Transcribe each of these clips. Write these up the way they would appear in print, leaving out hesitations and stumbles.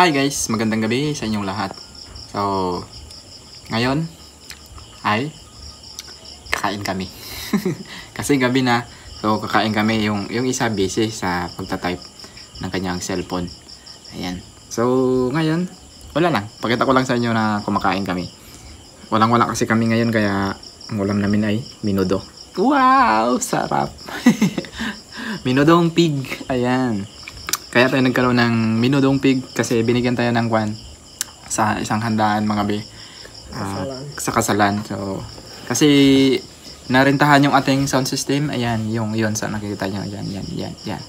Hi guys, magandang gabi sa inyong lahat. So, ngayon ay kakain kami. Kasi gabi na, so kakain kami. Yung isa busy sa pagta-type ng kanyang cellphone. Ayan. So, ngayon, wala lang. Pakita ko lang sa inyo na kumakain kami. Walang-wala kasi kami ngayon kaya ang ulam namin ay minudo. Wow! Sarap! Minudong pig. Ayan. Kaya tayo nagkaroon ng minudong pig kasi binigyan tayo ng kwan sa isang handaan mga be. Sa kasalan. So, kasi narintahan yung ating sound system. Ayan, yun sa nakikita nyo. Yan.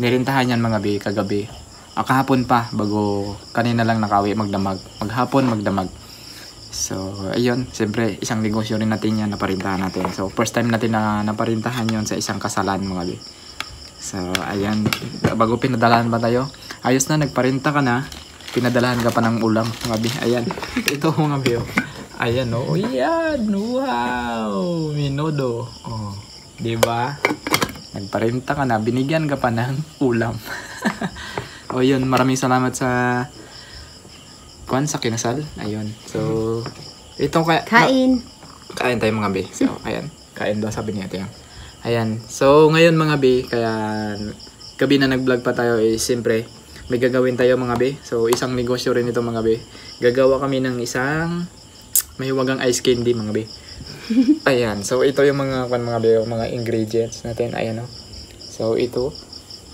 Nirintahan yan mga be kagabi. Kahapon pa bago kanina lang nakawi magdamag. Maghapon magdamag. So, ayun. Siyempre, isang negosyo rin natin yan. Naparintahan natin. So, first time natin na naparintahan yon sa isang kasalan mga be. So, ayan. Bago pinadalahan pa tayo. Ayos na, nagparinta ka na. Pinadalahan ka pa ng ulam. Mga bi. Ayan. Ito mga bi. Ayan o. Oh. Ayan. Wow. Minudo. Oh. Diba? Nagparinta ka na. Binigyan ka pa ng ulam. O yun. Maraming salamat sa kwan sa kinasal. Ayun. So, itong kain. Kain tayo mga bi. So, ayan. Kain daw sabi niya ito yung. Ayan. So, ngayon mga be, kaya gabi na nag-vlog pa tayo siyempre, may gagawin tayo mga be. So, isang negosyo rin ito mga be. Gagawa kami ng isang mahiwagang ice candy mga be. Ayan. So, ito yung mga be, yung mga ingredients natin. Ayan o. So, ito.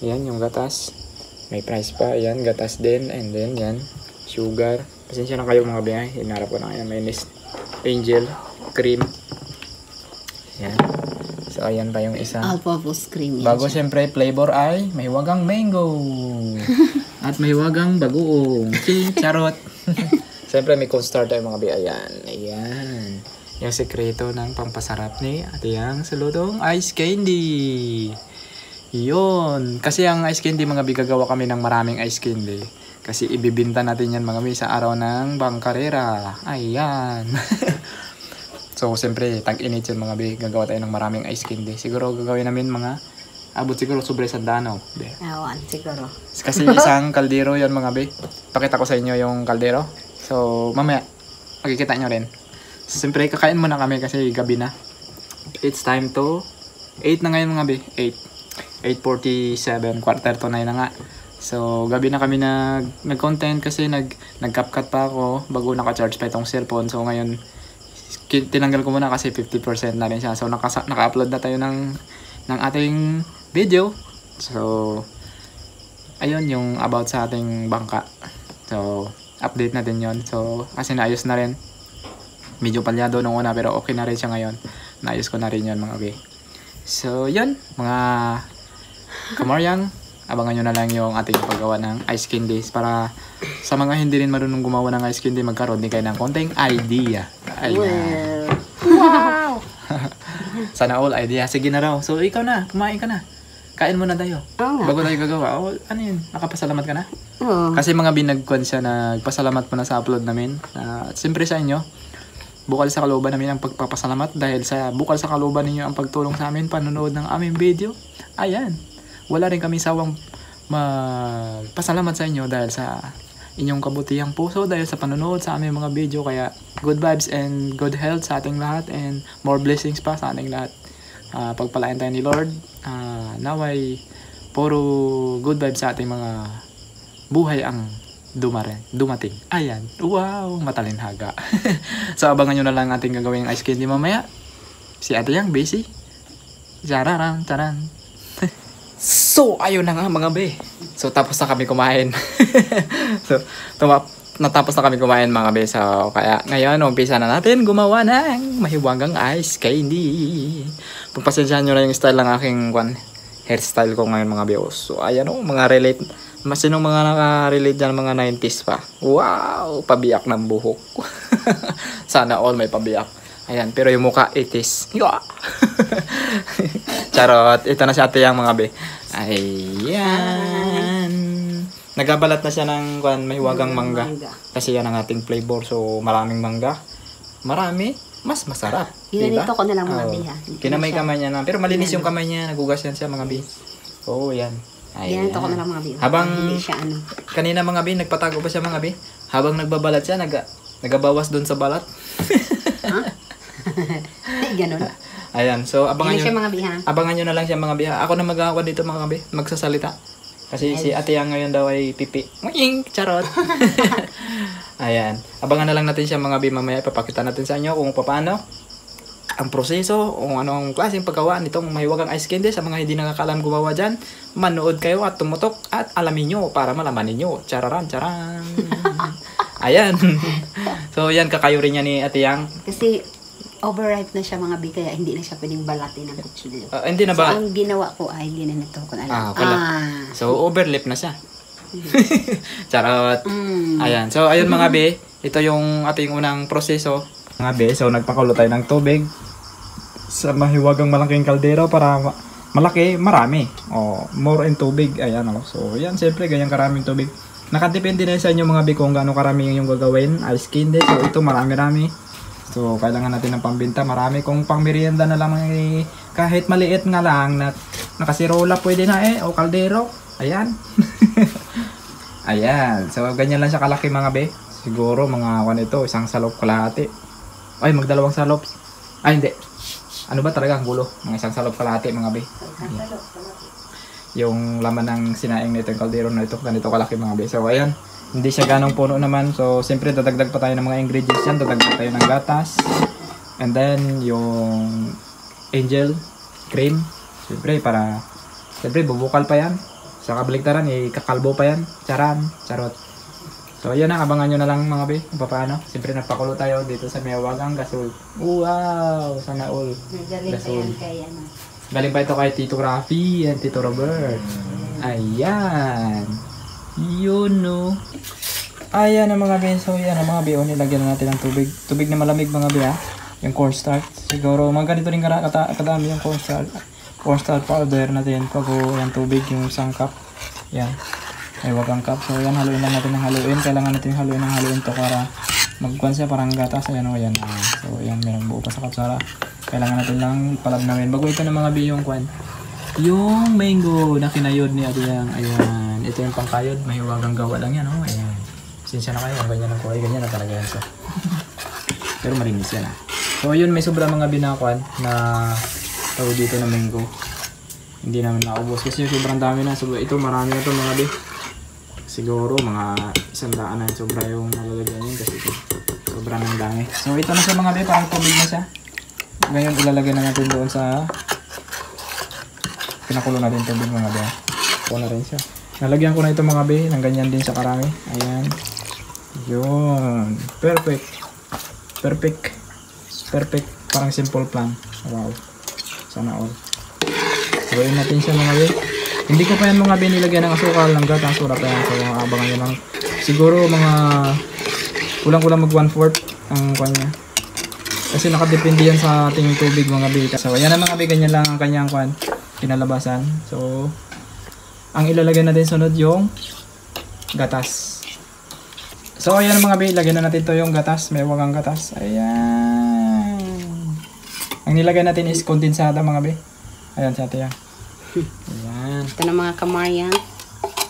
Ayan, yung gatas. May price pa. Ayan, gatas din. And then, yan. Sugar. Pasensya na kayo mga be. Hinarap ko na. Ayan, mayonnaise. Angel. Cream. Ayan. So, ayan pa yung isa. All-purpose cream. Bago siyempre, flavor ay mahiwagang mango. At mahiwagang bagoong. Charot. Siyempre, may cornstarch tayo mga bi. Ayan. Yung sekreto ng pampasarap ni Ate Yang sa lutong ice candy. Yun. Kasi ang ice candy mga bi, gagawa kami ng maraming ice candy. Kasi ibibinta natin yan mga bi sa araw ng bangkarera. Ayan. So, siyempre, tag-init yun mga be. Gagawa tayo ng maraming ice candy. Siguro gagawin namin mga abot siguro sobre sandano. Awan, siguro. Kasi isang kaldero yun mga be. Pakita ko sa inyo yung kaldero. So, mamaya, makikita nyo rin. So, siyempre, kakain muna kami kasi gabi na. It's time to 8 na ngayon mga be. 8:47, quarter to 9 na nga. So, gabi na kami nag-content kasi nag-CapCut pa ako bago naka-charge pa itong cellphone. So, ngayon, tinanggal ko muna kasi 50% na rin siya. So, naka-upload na tayo ng ating video. So, ayun yung about sa ating bangka. So, update natin yon. So, kasi naayos na rin. Medyo palyado nung una pero okay na rin siya ngayon. Naayos ko na rin yon mga be. So, yun. Mga kamaryang, abangan nyo na lang yung ating paggawa ng ice candies para sa mga hindi rin marunong gumawa ng ice candy, magkaroon din kayo ng konting idea. Ayan. Wow! Sana all idea. Sige na raw. So, ikaw na. Kumain ka na. Kain muna tayo. Bago tayo gagawa. Ano yun? Nakapasalamat ka na? Oo. Kasi mga binagkwan siya, nagpasalamat mo na sa upload namin. Siyempre sa inyo, bukal sa kalooban namin ang pagpapasalamat dahil sa bukal sa kalooban ninyo ang pagtulong sa amin, panonood ng aming video. Ayan. Wala rin kami sawang magpasalamat sa inyo dahil sa inyong kabutihang puso, dahil sa panonood sa aming mga video. Kaya good vibes and good health sa ating lahat and more blessings pa sa ating lahat. Pagpalain tayo ni Lord. Naway puro good vibes sa ating mga buhay ang dumating. Ayan. Wow, matalinhaga. So abangan nyo na lang ating gagawin ng ice candy mamaya. Si Ate Yang busy. Chararang. So, ayun na nga mga be. So, tapos na kami kumain. So, natapos na kami kumain mga be. So, kaya ngayon, umpisa na natin gumawa ng mahiwagang ice candy. Pagpasensyahan nyo na yung style ng aking hairstyle ko ngayon mga be. So, ayan o, mga relate. Sinong mga naka-relate dyan, mga 90s pa. Wow, pabiyak ng buhok. Sana all may pabiyak. Ayan, pero yung mukha 80s. Charot. Ito na si Ate Yang mga be. Ayan. Nagabalat na siya ng mahiwagang mangga. Kasi yan ang ating flavor. So, maraming mangga. Marami. Mas masarap. Ginanito ko na lang mga be ha. Kinamay-kamay niya na. Pero malinis yung kamay niya. Nagugas yan siya mga be. Oo, yan. Ganito ko na lang mga bi. Habang- Hindi siya ano. Kanina mga bi, nagpatago pa siya mga bi. Habang nagbabalat siya, nagabawas doon sa balat. Ha? Ganon. Ayan, so abangan Ganun siya nyo, mga bi ha. abangan nyo na lang siya mga bi. Ako na magawa dito mga bi, magsasalita. Kasi si Ate Yang ngayon daw ay pipi. Muing, charot. Ayan, abangan na lang natin siya mga bi mamaya. Ipapakita natin sa inyo kung paano ang proseso, kung anong klaseng paggawa nitong mahiwagang ice candy. Sa mga hindi nakakalam gumawa dyan, manood kayo at tumutok at alamin nyo para malaman ninyo. Chararan, charan. Ayan. So yan, kakayo rin niya ni Ate Yang. Kasi overripe na siya mga bi, kaya hindi na siya pwedeng balatin ng kutsilyo. Hindi na ba? So, ang ginawa ko ay ginanito ko na lang. Pala. So, overlap na siya. Charot. Ayan. So, ayun mga be. Ito yung ating unang proseso. Mga be, so nagpakulo tayo ng tubig sa mahiwagang malaking kaldero para malaki, marami. More in tubig. Ayan. So, yan. Siyempre, ganyang karaming tubig. Nakadepende na sa inyo mga be kung gaano karami yung gagawin. Ice candy. So, ito marami-rami. So, kailangan natin ng pambinta. Marami kung pang merienda na lang kahit maliit nga lang na nakasirola pwede na o kaldero. Ayan. Ayan. So, ganyan lang siya kalaki mga be. Siguro mga isang salop kalahati. Ay, magdalawang salop. Ay, hindi. Ano ba talaga ang gulo? Mga isang salop kalahati mga be. Ayan. Yung laman ng sinaing nito, yung kaldero na ito, ganito kalaki mga be. So, ayan. Hindi siya ganong puno naman. So, siyempre, dadagdag pa tayo ng mga ingredients yan. Dadagdag tayo ng gatas. And then, yung angel cream. Siyempre, bubukal pa yan. Sa kabaligtaran, kakalbo pa yan. Charan, charot. So, ayan na. Abangan nyo na lang mga be. Kung paano. Siyempre, nagpakulo tayo dito sa Mahiwagang Gasol. Wow! Sana all. Nagaling pa yan kay ano. Galing pa ito kay Tito Rafi and Tito Robert. Ayan. Yun no. Ayan na mga be. So yan na mga be. Nilagyan na natin ng tubig. Tubig na malamig mga be ha. Yung cornstarch. Siguro mga ganito rin kadami yung cornstarch. Cornstarch powder natin. Pag yung tubig yung isang cup. Yan. May wagang cup. So yan, haluin lang natin ng haluin. Kailangan natin haluin ng haluin to para magkuhan siya parang gatas. Ayan o yan. So yan, meron buo pa sa kapsara. Kailangan natin lang palabnawin. Bago ito na mga be yung kwan. Yung mango na kinayod ni Ate Yang. Ayan. Ito yung pangkayod. Mahiwagang gawa lang yan. Ayan. Sinsya na kayo. Ganyan ang kuhay. Ganyan na talaga yan. So. Pero malinis yan. So yun, may sobra mga binakuan na tawag dito na mango. Hindi naman naubos. Kasi sobrang dami na. So, ito marami na ito mga be. Siguro mga 100 na sobra yung nalalagyan yun. Kasi ito sobrang ng dami. So ito na sa mga be. Parang tubig na siya. Ngayon ilalagay na natin doon sa pinakulo natin tubig mga be. Ito na rin siya. Nalagyan ko na ito mga be. Nang ganyan din sa karami. Ayan. Yun. Perfect. Perfect. Perfect. Parang simple plan. Wow. Sana all. Gawin natin siya mga be. Hindi ko pa yan mga be nilagyan ng asukal, ng gatas, wala pa yan. So abangan nyo lang. Siguro mga kulang-kulang mag 1/4 ang kanya. Kasi nakadepende yan sa ating tubig mga be. So ayan na mga be, ganyan lang ang kanyang kinalabasan. So ang ilalagay natin sunod yung gatas. So ayan mga be, lagyan na natin to yung gatas. May wagang gatas. Ayan. Ang nilagay natin is kondensada mga be. Ayan sa Ate Yang. Ayan. Ito na mga kamaryan.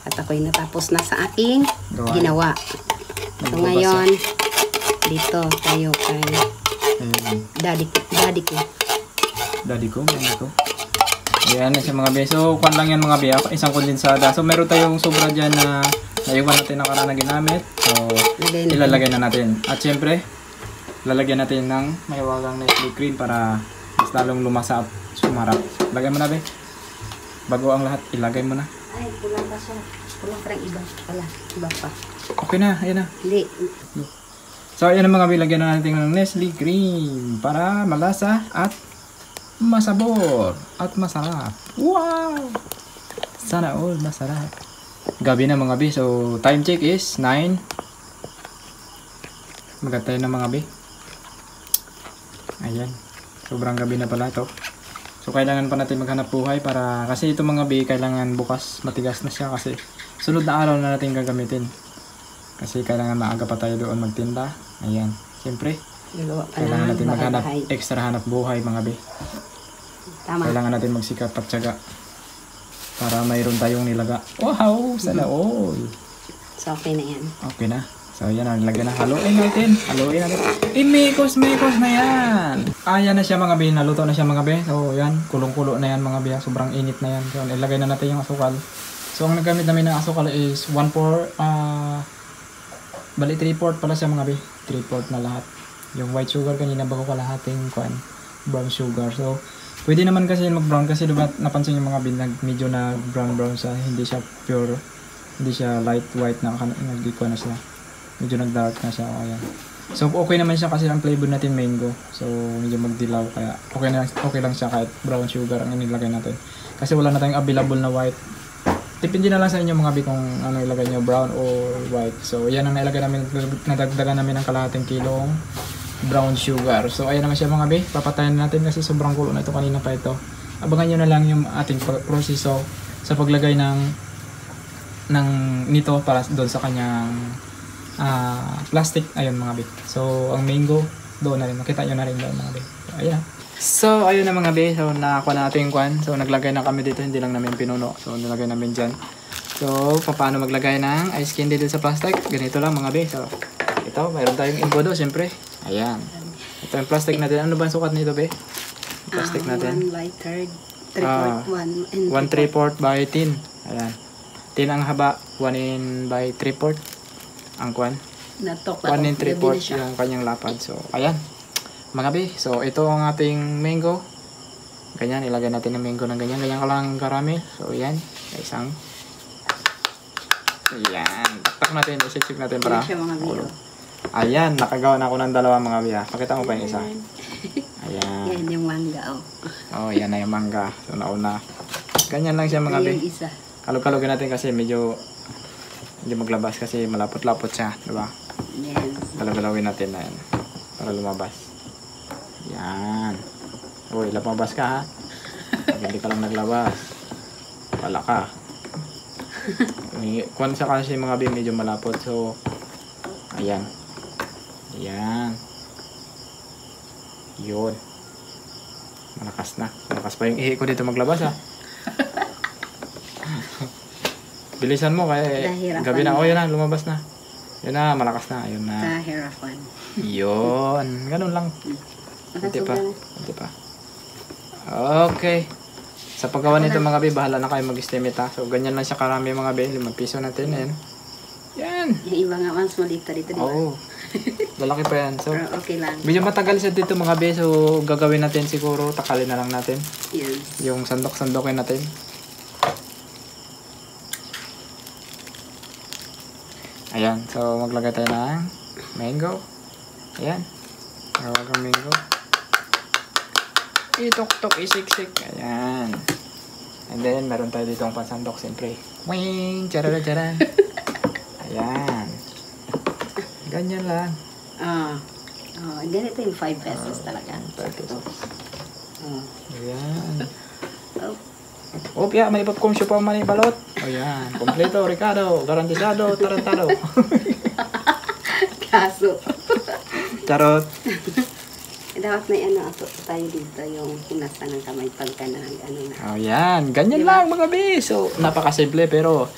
At ako'y natapos na sa aking ginawa. So ngayon, dito tayo kay daddy ko. Daddy ko, mga ko. Ayan na siya mga be. So, kwan lang yan mga be. Isang kondensada. So, meron tayong sobra dyan na naiwan natin ang karana na ginamit. So, ilalagay na natin. At syempre, lalagyan natin ng mahiwagang Nestle cream para mas lalong lumasa at sumarap. Lagay mo na be. Bago ang lahat, ilagay mo na. Ay, kulang pa siya. Kulang pa rin iba pala. Iba pa. Okay na, ayan na. Hindi. So, ayan na mga be. Lagyan na natin ng Nestle cream para malasa at masabor at masarap. Wow! Sana all masarap. Gabi na mga be. So, time check is 9. Magantay na mga be. Ayan. Sobrang gabi na pala ito. So, kailangan pa natin maghanap buhay para, kasi ito mga be, kailangan bukas matigas na siya kasi sunod na araw na natin gagamitin. Kasi kailangan maaga pa tayo doon magtinda. Ayan. Siyempre, kailangan natin maghanap extra hanap buhay mga be. Tama. Kailangan natin magsikap at tiyaga Para mayroon tayong nilaga. Wow! Sana all! So, okay na yan. Okay na. So, yan na. Nilagyan na. Haluin natin. Haluin natin. Mekos na yan. Yan na siya mga bi. Naluto na siya mga bi. So, yan. Kulong-kulo na yan mga bi. Sobrang init na yan. So, ilagay na natin yung asukal. So, ang nagamit namin ng asukal is 1/4. Bali, 3/4 pala siya mga bi. 3/4 na lahat. Yung white sugar kanina bago kalahating brown sugar. So, pwede naman kasi mag-brown kasi diba napansin yung mga bi medyo na brown siya. Hindi siya pure. Hindi siya light white na nag-equal na siya. Medyo nag-dark na siya. Ayan. So, okay naman siya kasi ang flavor natin mango. So, medyo magdilaw. Kaya okay lang siya kahit brown sugar ang inilagay natin. Kasi wala na tayong available na white. Depende na lang sa inyo mga bi kung ano ilagay nyo, brown or white. So, yan ang nailagay namin. Nadagdagan namin ng kalahating kilong brown sugar. So, ayan naman siya mga bi. Papatayin natin kasi sobrang kulo na ito. Kanina pa ito. Abangan nyo na lang yung ating proseso sa paglagay ng nito para doon sa kanyang plastic. Ayun mga bi. So, ang mango doon na rin. Makita nyo na rin doon mga bi. So, ayan. So, ayun na mga bi. So, nakakuha na natin yung kwan. So, naglagay na kami dito. Hindi lang namin pinuno. So, nilagay namin dyan. So, paano maglagay ng ice candy dito sa plastic? Ganito lang mga bi. So, ito. Mayroon tayong imbodo, siyempre. Ayan. Ito yung plastic natin. Ano ba ang sukat nito, be? Plastic natin. 1 by 3/4. 1/3 by 10. Ayan. 10 ang haba. 1 by 3/4 ang kwan. 1 and 3/4 yung kanyang lapad. So, ayan. Mga be. So, ito ang ating mango. Ganyan. Ilagay natin ng mango ng ganyan. Ganyan ka lang karami. So, ayan. Isang. Ayan. Taktak natin. Isip natin para. Ayan. Nakagawa na ako ng dalawa mga be. Pakita mo pa yung isa. Ayan. Yan yung mangga. Yan na yung mangga. So, nauna. Ganyan lang siya mga be. Yung isa. Kalog-kalogin natin kasi medyo hindi maglabas kasi malapot-lapot siya, di ba? Yes. Kalog-kalogin natin na yan para lumabas. Yan. Uy, lumabas ka ha. Hindi ka lang naglabas. Wala ka. Kung sa kasi mga bin medyo malapot. So, ayan. Ayan. Yun. Malakas na. Malakas pa yung ihi ko dito maglabas ha. Bilisan mo kaya gabi na. Yan na, lumabas na. Yan na, malakas na. Ayun na. Kahirapan. Yun. Ganun lang. Hindi pa. Okay. Sa paggawa nito mga be, bahala na kayo mag-estimate ha. So, ganyan lang siya karami mga be. 5 piso natin. Yan. Yan. Yung iba nga mas malita dito, di ba? Oo. Lalaki pa yan. So, okay lang. medyo matagal siya dito mga be. So, gagawin natin siguro. Takalin na lang natin. Yan. Yung sandok-sandokin natin. Ayan. So, maglagay tayo ng mango. Ayan. Maglagay ng mango. Itok-tok, isiksik. Ayan. And then, meron tayo dito ang pansandok, siyempre. Wing! Charan-charan. Ayan. Ganyan lang. Ganito yung 5 pesos talaga. 5 pesos. Ayan. Oh. Opya, may popcorn siya pa mani balot. Ayan. Kompleto, Ricardo. Garantisado, tarantado. Kaso. Charot. Dapat may tayo dito yung hinasa ng kamay pagka na Ayan. Ganyan lang mga be. So, napakasimple pero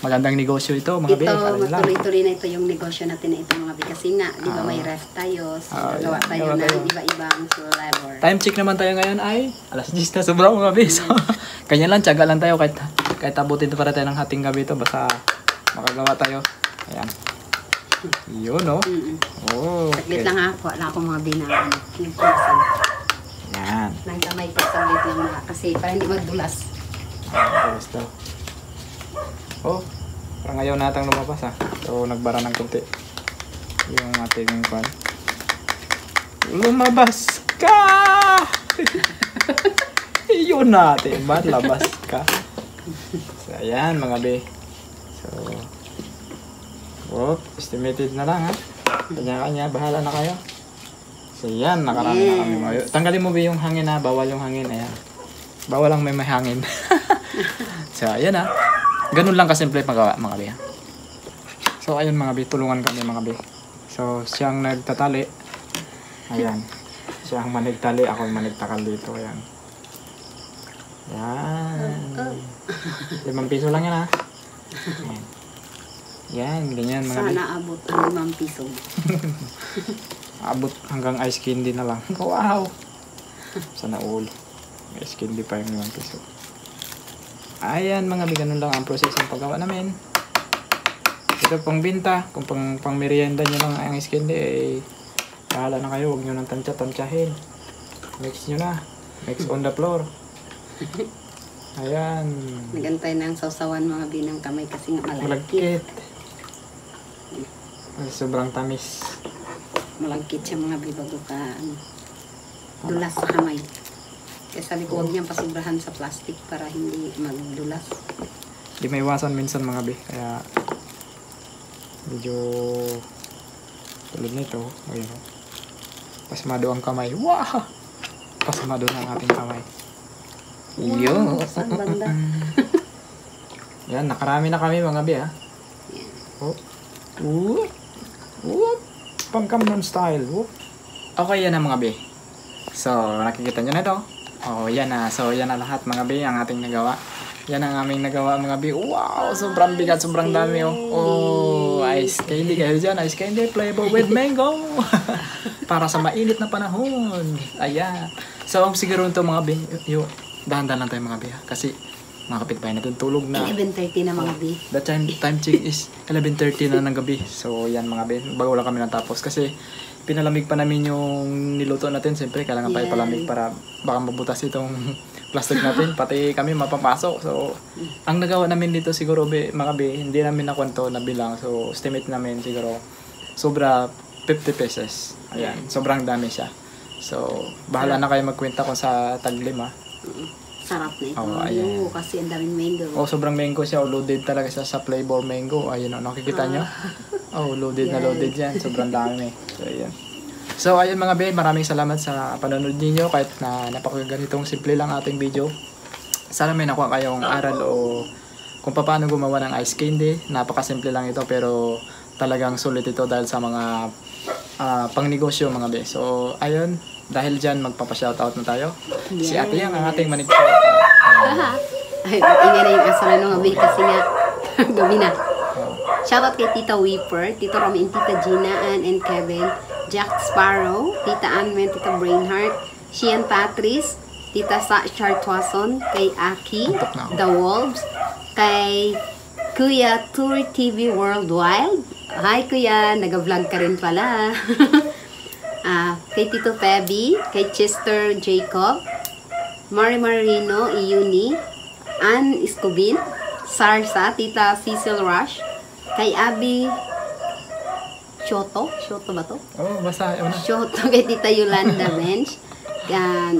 magandang negosyo ito mga be. Matuloy-tuloy na ito yung negosyo natin na ito mga be. Kasi nga, di ba may ref tayo. So, gawa tayo ng iba-ibang flavor. Time check naman tayo ngayon ay alas 10 na sobrang mga be. So, ganyan lang. Tiyaga lang tayo kahit abutin para tayo ng hating gabi ito. Basta makagawa tayo. Ayan. Yun no? Oh, saglit lang ako. Wala akong mga binaan. Yan. Nang kamay pa saglit lang na. Kasi para hindi magdulas. Dulas daw. Oh, parang ayaw natang lumabas ha. So, nagbara ng kunti. Yung ating kwan. Lumabas ka! Yun natin. Ba't labas ka? So, ayan mga be. So, estimated na lang ha. Kanya-kanya, bahala na kayo. So yan, nakarami na kami. Tanggalin mo ba yung hangin ha? Bawal yung hangin. Ayan. Bawal lang may hangin. So ayan ha. Ganun lang kasimple magawa mga be. So ayun mga be, tulungan kami mga be. So siyang nagtatali. Ayan. Siyang manigtali, ako yung manigtakal dito. Ayan. Yan. 5 piso lang yan ha. Yan, ganyan mga be. Sana abot ang 5 piso. Abot hanggang ice candy na lang. Wow! Sana all. Ice candy pa yung 5 piso. Ayan mga be, ganun lang ang process ng paggawa namin. Ito pang binta. Kung pang merienda nyo lang ang ice candy, eh, bahala na kayo. Huwag nyo nang tansya-tansyahin. Mix nyo na. Mix on the floor. Ayan. Nagantay na ang sausawan mga binang kamay kasi nga malagkit. Malagkit. Ay, sobrang tamis. Malagkit siya mga bibago ka. Dulas sa kamay. Kaya sabi ko huwag niyang pasubrahan sa plastic para hindi magdulas. Di may iwasan minsan mga be. Kaya medyo tulad nito. Ayun. Pasmado ang kamay. Wow! Pasmado na ang ating kamay. Yo. Saan banda? Yan, nakarami na kami mga be ha. Oh. Whoop. Whoop. Pangkamnon style. Whoop. Okay, yan na mga be. So, nakikita nyo na ito. Oh, yan na. So, yan na lahat mga be ang ating nagawa. Yan ang aming nagawa mga be. Wow, sobrang bigat, sobrang dami oh. Oh, ice candy kayo dyan. Ice candy flavor with mango. Para sa mainit na panahon. Ayan. So, siguro ito mga be, yung dahan-dahan lang tayo mga be ha. Kasi mga kapitbahay natin tulog na. 11:30 na mga be. That time check is 11:30 na ng gabi. So yan mga be, bago lang kami natapos. Kasi pinalamig pa namin yung niluto natin. Siyempre kailangan pa ipalamig para baka mabutas itong plastic natin. Pati kami mapapasok. So ang nagawa namin dito siguro be, mga be, hindi namin nakwento na bilang. So estimate namin siguro sobra 50 pesos. Ayan, sobrang dami siya. So bahala na kayo magkwenta kung sa tag-5. Sarap na ito. Oh, ayan. Kasi ang daming mango. Oh, sobrang mango siya. Loaded talaga siya sa flavor mango. Ayun, nakikita nyo? Oh, loaded na loaded yan. Sobrang dami. So, ayan. So, ayun mga be, maraming salamat sa panonood ninyo. Kahit na napakaganitong simple lang ating video. Sana may nakuha kayong aral o kung paano gumawa ng ice candy. Napakasimple lang ito pero talagang sulit ito dahil sa mga pangnegosyo mga be. So, ayun. Dahil dyan, magpapa-shoutout na tayo. Si Ate Yang, ang ating manig. Ay, ingay na yung asa na nung gabi kasi nga gabi na. Shoutout kay Tita Weeper, Tita Romy and Tita Gina, Ann and Kevin, Jack Sparrow, Tita Anwen, Tita Brainheart, Shian Patrice, Tita Chartwason, kay Aki, The Wolves, kay Kuya Tour TV Worldwide. Hi Kuya, nag-vlog ka rin pala. Kay Tito Febby, kay Chester Jacob, Mari Marino, Iuni, Ann Escobin, Sarsa, Tita Cecil Rush, kay Abby Shoto ba to? Oh, basta. Shoto, kay Tita Yolanda Bench,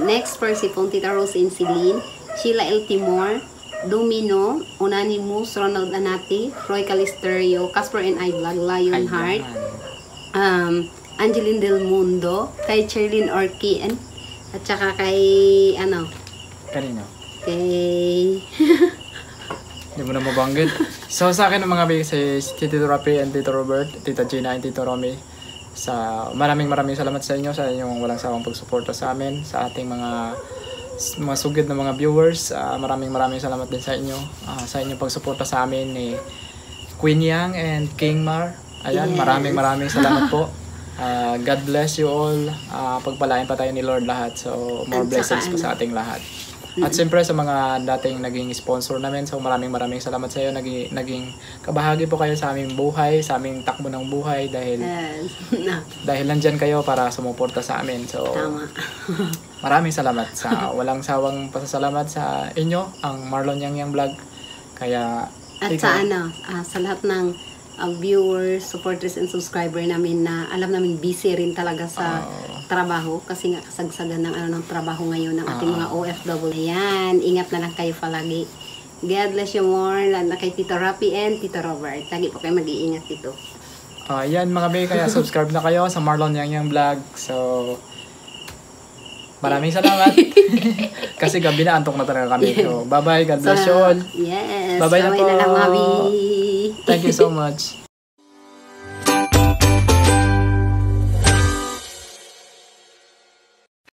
next Persipong, Tita Rose Insilin, Sheila El Timor, Domino, Unanimous, Ronald Anati, Roy Calisterio, Casper and I Vlog, Lionheart, Angeline Del Mundo, kay Cherlyn Orkian, at saka kay, Kanino? Kay, Hindi mo na mabanggit. So sa akin mga big si Tito Rapi and Tito Robert, Tita Gina and Tito Romy. Maraming salamat sa inyo sa inyong walang sawang pagsuporta sa amin, sa ating mga sugid na mga viewers. Maraming salamat din sa inyo. Sa inyong pagsuporta sa amin ni Queen Yang and King Mar. Ayan, yes. Maraming salamat po. God bless you all. Pagpalain pa tayo ni Lord lahat. So, more blessings pa sa ating lahat. At siyempre sa mga dating naging sponsor namin. So, maraming salamat sa iyo. Naging kabahagi po kayo sa aming buhay, sa aming takbo ng buhay. Dahil nandyan kayo para sumuporta sa amin. So, tama. Maraming salamat sa walang sawang pasasalamat sa inyo, ang Marlon Yang Vlog. Kaya, at sa lahat ng viewers, supporters, and subscriber namin na alam namin busy rin talaga sa trabaho kasi nga kasagsagan ng trabaho ngayon ng ating mga OFW. Ayan, ingat na lang kayo palagi. God bless you more. Na kay Tito Rapi and Tito Robert. Lagi po kayo mag-iingat dito. Yan mga bay, kaya subscribe na kayo sa Marlon Yang Vlog. So, maraming salamat. Kasi gabi na, antok na talaga kami. So, bye-bye. God bless you all. Yes. Bye-bye na po. Na lang, Mabi. Thank you so much.